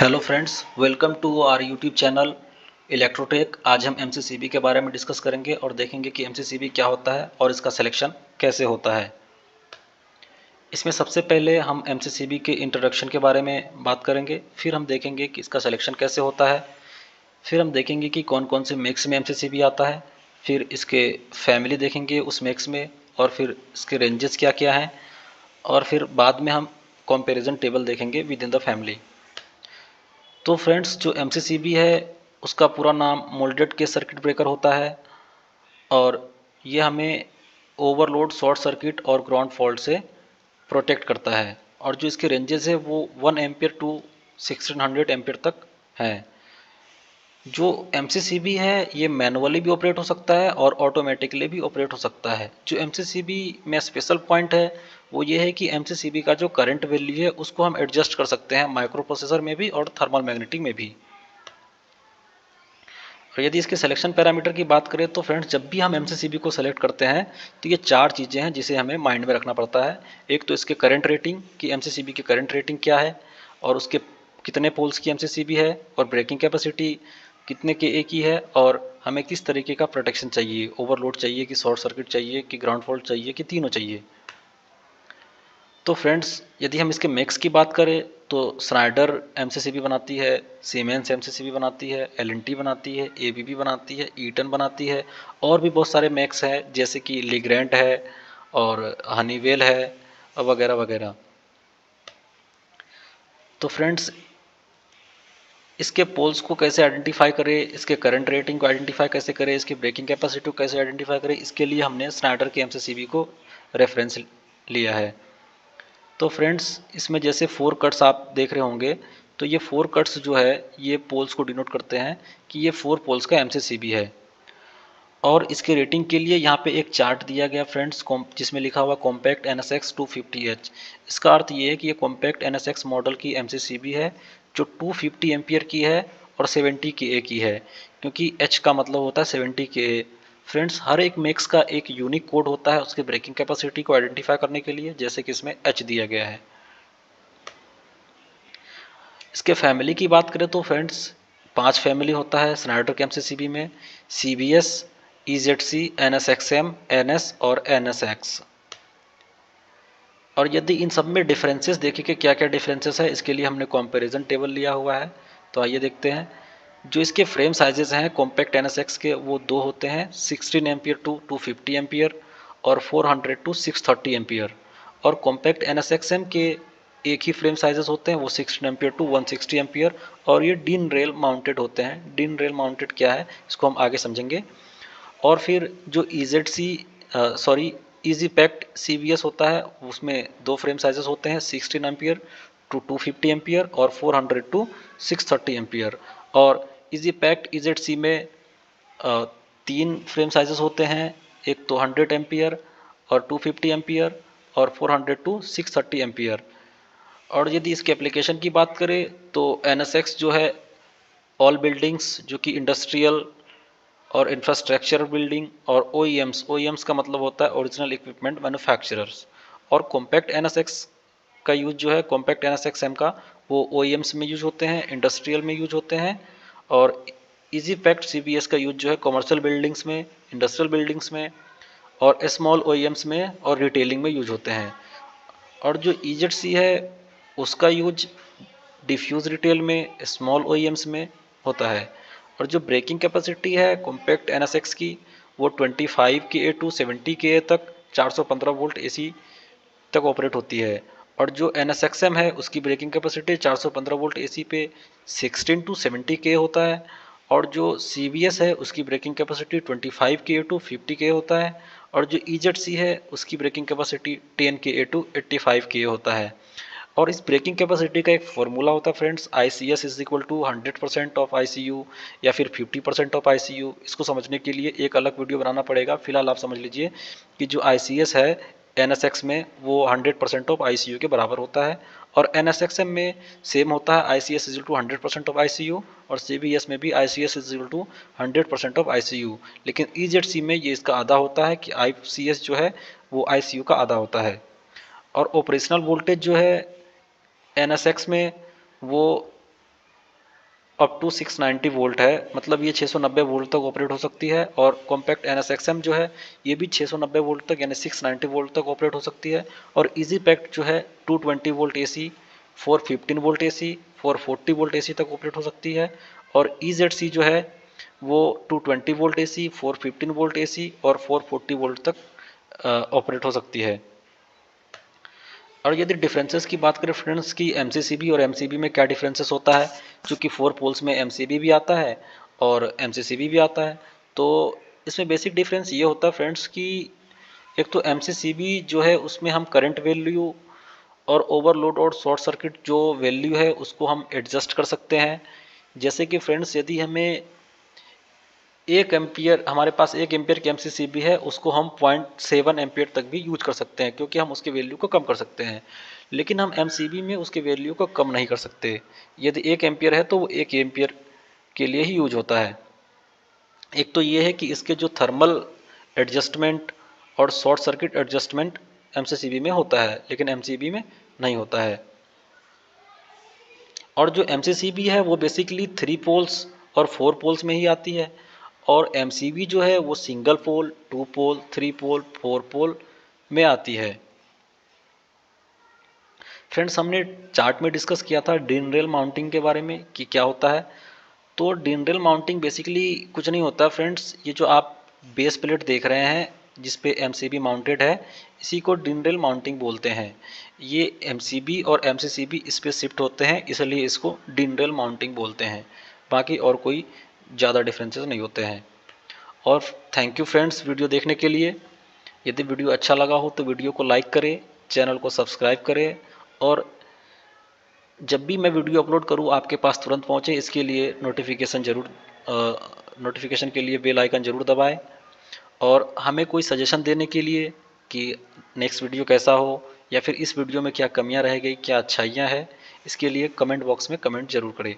Hello friends, welcome to our YouTube channel Electrotech. आज हम MCCB के बारे में डिस्कस करेंगे और देखेंगे कि एमसीसीबी क्या होता है और इसका सिलेक्शन कैसे होता है। इसमें सबसे पहले हम एमसीसीबी के इंट्रोडक्शन के बारे में बात करेंगे, फिर हम देखेंगे कि इसका सिलेक्शन कैसे होता है, फिर हम देखेंगे कि कौन कौन से मिक्स में एमसीसीबी आता है, फिर इसके फैमिली देखेंगे उस मिक्स में, और फिर इसके रेंजेस क्या क्या हैं, और फिर बाद में हम कंपैरिजन टेबल देखेंगे विद इन द फैमिली। तो फ्रेंड्स, जो एमसीसीबी है उसका पूरा नाम मोल्डेड केस सर्किट ब्रेकर होता है और ये हमें ओवरलोड, शॉर्ट सर्किट और ग्राउंड फॉल्ट से प्रोटेक्ट करता है। और जो इसके रेंजेस है वो 1 एम्पियर टू 1600 एम्पियर तक है। जो एमसीसीबी है ये मैनुअली भी ऑपरेट हो सकता है और ऑटोमेटिकली भी ऑपरेट हो सकता है। जो एमसीसीबी में स्पेशल पॉइंट है वो ये है कि एमसीसीबी का जो करंट वैल्यू है उसको हम एडजस्ट कर सकते हैं माइक्रो प्रोसेसर में भी और थर्मल मैग्नेटिक में भी। और यदि इसके सिलेक्शन पैरामीटर की बात करें तो फ्रेंड्स, जब भी हम एमसीसीबी को सेलेक्ट करते हैं तो ये चार चीज़ें हैं जिसे हमें माइंड में रखना पड़ता है। एक तो इसके करंट रेटिंग कि एमसीसीबी की करंट रेटिंग क्या है, और उसके कितने पोल्स की एमसीसीबी है, और ब्रेकिंग कैपेसिटी कितने के ए की है, और हमें किस तरीके का प्रोटेक्शन चाहिए, ओवरलोड चाहिए कि शॉर्ट सर्किट चाहिए कि ग्राउंड फॉल्ट चाहिए कि तीनों चाहिए। तो फ्रेंड्स, यदि हम इसके मैक्स की बात करें तो स्नाइडर एमसीसीबी बनाती है, सीमेंस एमसीसीबी बनाती है, एलएनटी बनाती है, एबीबी बनाती है, ईटन बनाती है, और भी बहुत सारे मैक्स हैं जैसे कि लिग्रेंट है और हनीवेल है वगैरह वगैरह। तो फ्रेंड्स, इसके पोल्स को कैसे आइडेंटिफाई करें, इसके करंट रेटिंग को आइडेंटिफाई कैसे करें, इसकी ब्रेकिंग कैपेसिटी को कैसे आइडेंटिफाई करें, इसके लिए हमने स्नाइडर के एमसीसीबी को रेफरेंस लिया है। तो फ्रेंड्स, इसमें जैसे 4 कट्स आप देख रहे होंगे, तो ये 4 कट्स जो है ये पोल्स को डिनोट करते हैं कि ये 4 पोल्स का एमसीसीबी है। और इसके रेटिंग के लिए यहाँ पे एक चार्ट दिया गया फ्रेंड्स, जिसमें लिखा हुआ कॉम्पैक्ट NSX 250H। इसका अर्थ ये है कि ये कॉम्पैक्ट NSX मॉडल की एमसीसीबी है जो 250 एम्पियर की है और 70 के की है, क्योंकि H का मतलब होता है 70 के। फ्रेंड्स, हर एक मेक्स का एक यूनिक कोड होता है उसके ब्रेकिंग कैपेसिटी को आइडेंटिफाई करने के लिए, जैसे कि इसमें H दिया गया है। इसके फैमिली की बात करें तो फ्रेंड्स, 5 फैमिली होता है स्नाइडर के एमसीसीबी में: CBS, EZC, NSXM, NS और NSX। और यदि इन सब में डिफरेंसेस देखें कि क्या क्या डिफरेंसेस है, इसके लिए हमने कंपैरिजन टेबल लिया हुआ है। तो आइए देखते हैं। जो इसके फ्रेम साइजेस हैं कॉम्पैक्ट NSX के, वो दो होते हैं: 16 एम्पियर टू 250 एम्पियर और 400 टू 630 एम्पियर। और कॉम्पैक्ट NSXM के एक ही फ्रेम साइजेस होते हैं, वो 16 एम्पियर टू 160 एम्पियर, और ये डिन रेल माउंटेड होते हैं। डिन रेल माउंटेड क्या है इसको हम आगे समझेंगे। और फिर जो इजी पैक्ट CBS होता है, उसमें दो फ्रेम साइजेस होते हैं: 16 एम्पियर टू 250 एम्पियर और 400 टू 630 एम्पियर। और इजी पैक्ट EZC में तीन फ्रेम साइजेस होते हैं: एक तो 100 एम्पियर और 250 एम्पियर और 400 टू 630 एम्पियर। और यदि इसके एप्लीकेशन की बात करें तो NSX जो है ऑल बिल्डिंग्स, जो कि इंडस्ट्रियल और इंफ्रास्ट्रक्चर बिल्डिंग, और OEMs का मतलब होता है ओरिजिनल इक्विपमेंट मैन्युफैक्चरर्स। और कॉम्पैक्ट NSX का यूज जो है, कॉम्पैक्ट NSXM का, वो OEMs में यूज होते हैं, इंडस्ट्रियल में यूज होते हैं। और इजी पैक्ट CBS का यूज जो है कमर्शियल बिल्डिंग्स में, इंडस्ट्रियल बिल्डिंग्स में, और स्मॉल OEMs में और रिटेलिंग में यूज होते हैं। और जो EZC है उसका यूज डिफ्यूज रिटेल में, स्मॉल OEMs में होता है। और जो ब्रेकिंग कैपेसिटी है कॉम्पैक्ट NSX की, वो 25 के टू 70 के तक 415 वोल्ट AC तक ऑपरेट होती है। और जो NSXM है उसकी ब्रेकिंग कैपेसिटी 415 वोल्ट AC पे 16 टू 70 के होता है। और जो CBS है उसकी ब्रेकिंग कैपेसिटी 25 के टू 50 के होता है। और जो EZC है उसकी ब्रेकिंग कैपेसिटी 10 के टू 85 के होता है। और इस ब्रेकिंग कैपेसिटी का एक फॉर्मूला होता है friends, ICS is equal to 100% of ICU या फिर 50% ऑफ ICU। इसको समझने के लिए एक अलग वीडियो बनाना पड़ेगा, फिलहाल आप समझ लीजिए कि जो ICS है NSX में वो 100% ऑफ ICU के बराबर होता है। और NSXM में सेम होता है, ICS is equal to 100% of ICU, और CBS में भी ICS is equal to 100% of ICU। लेकिन EZC में ये इसका आधा होता है कि ICS जो है वो ICU का आधा होता है। और ऑपरेशनल वोल्टेज जो है NSX में वो अप टू 690 वोल्ट है, मतलब ये 690 वोल्ट तक ऑपरेट हो सकती है। और कॉम्पैक्ट NSXM जो है ये भी 690 वोल्ट तक यानी 690 वोल्ट तक ऑपरेट हो सकती है। और इजी पैक्ट जो है 220 volt AC, 415 volt AC, 440 volt AC तक ऑपरेट हो सकती है। और EZC जो है वो 220 वोल्ट AC, 415 वोल्ट AC और 440 वोल्ट तक ऑपरेट हो सकती है। और यदि डिफरेंसेस की बात करें फ्रेंड्स की MCCB और MCB में क्या डिफरेंसेस होता है, क्योंकि 4 पोल्स में MCB भी आता है और MCCB भी आता है। तो इसमें बेसिक डिफरेंस ये होता है फ्रेंड्स कि एक तो MCCB जो है उसमें हम करंट वैल्यू और ओवरलोड और शॉर्ट सर्किट जो वैल्यू है उसको हम एडजस्ट कर सकते हैं। जैसे कि फ्रेंड्स यदि हमें 1 एम्पियर, हमारे पास 1 एम्पियर की MCCB है, उसको हम 0.7 एम्पियर तक भी यूज कर सकते हैं, क्योंकि हम उसके वैल्यू को कम कर सकते हैं। लेकिन हम MCB में उसके वैल्यू को कम नहीं कर सकते। यदि 1 एम्पियर है तो वो 1 एम्पियर के लिए ही यूज होता है। एक तो ये है कि इसके जो थर्मल एडजस्टमेंट और शॉर्ट सर्किट एडजस्टमेंट MCCB में होता है, लेकिन MCB में नहीं होता है। और जो MCCB है वो बेसिकली 3 पोल्स और 4 पोल्स में ही आती है। और MCB जो है वो सिंगल पोल, 2 पोल, 3 पोल, 4 पोल में आती है। फ्रेंड्स हमने चार्ट में डिस्कस किया था डिन रेल माउंटिंग के बारे में कि क्या होता है। तो डिन रेल माउंटिंग बेसिकली कुछ नहीं होता फ्रेंड्स, ये जो आप बेस प्लेट देख रहे हैं जिस पे MCB माउंटेड है, इसी को डिन रेल माउंटिंग बोलते हैं। ये MCB और MCCB इस पे शिफ्ट होते हैं, इसलिए इसको डिन रेल माउंटिंग बोलते हैं। बाकी और कोई ज़्यादा डिफरेंसेस नहीं होते हैं। और थैंक यू फ्रेंड्स वीडियो देखने के लिए। यदि वीडियो अच्छा लगा हो तो वीडियो को लाइक करें, चैनल को सब्सक्राइब करें और जब भी मैं वीडियो अपलोड करूँ आपके पास तुरंत पहुँचे इसके लिए नोटिफिकेशन के लिए बेल आइकन ज़रूर दबाएं। और हमें कोई सजेशन देने के लिए कि नेक्स्ट वीडियो कैसा हो या फिर इस वीडियो में क्या कमियां रह गई, क्या अच्छाइयां हैं, इसके लिए कमेंट बॉक्स में कमेंट ज़रूर करें।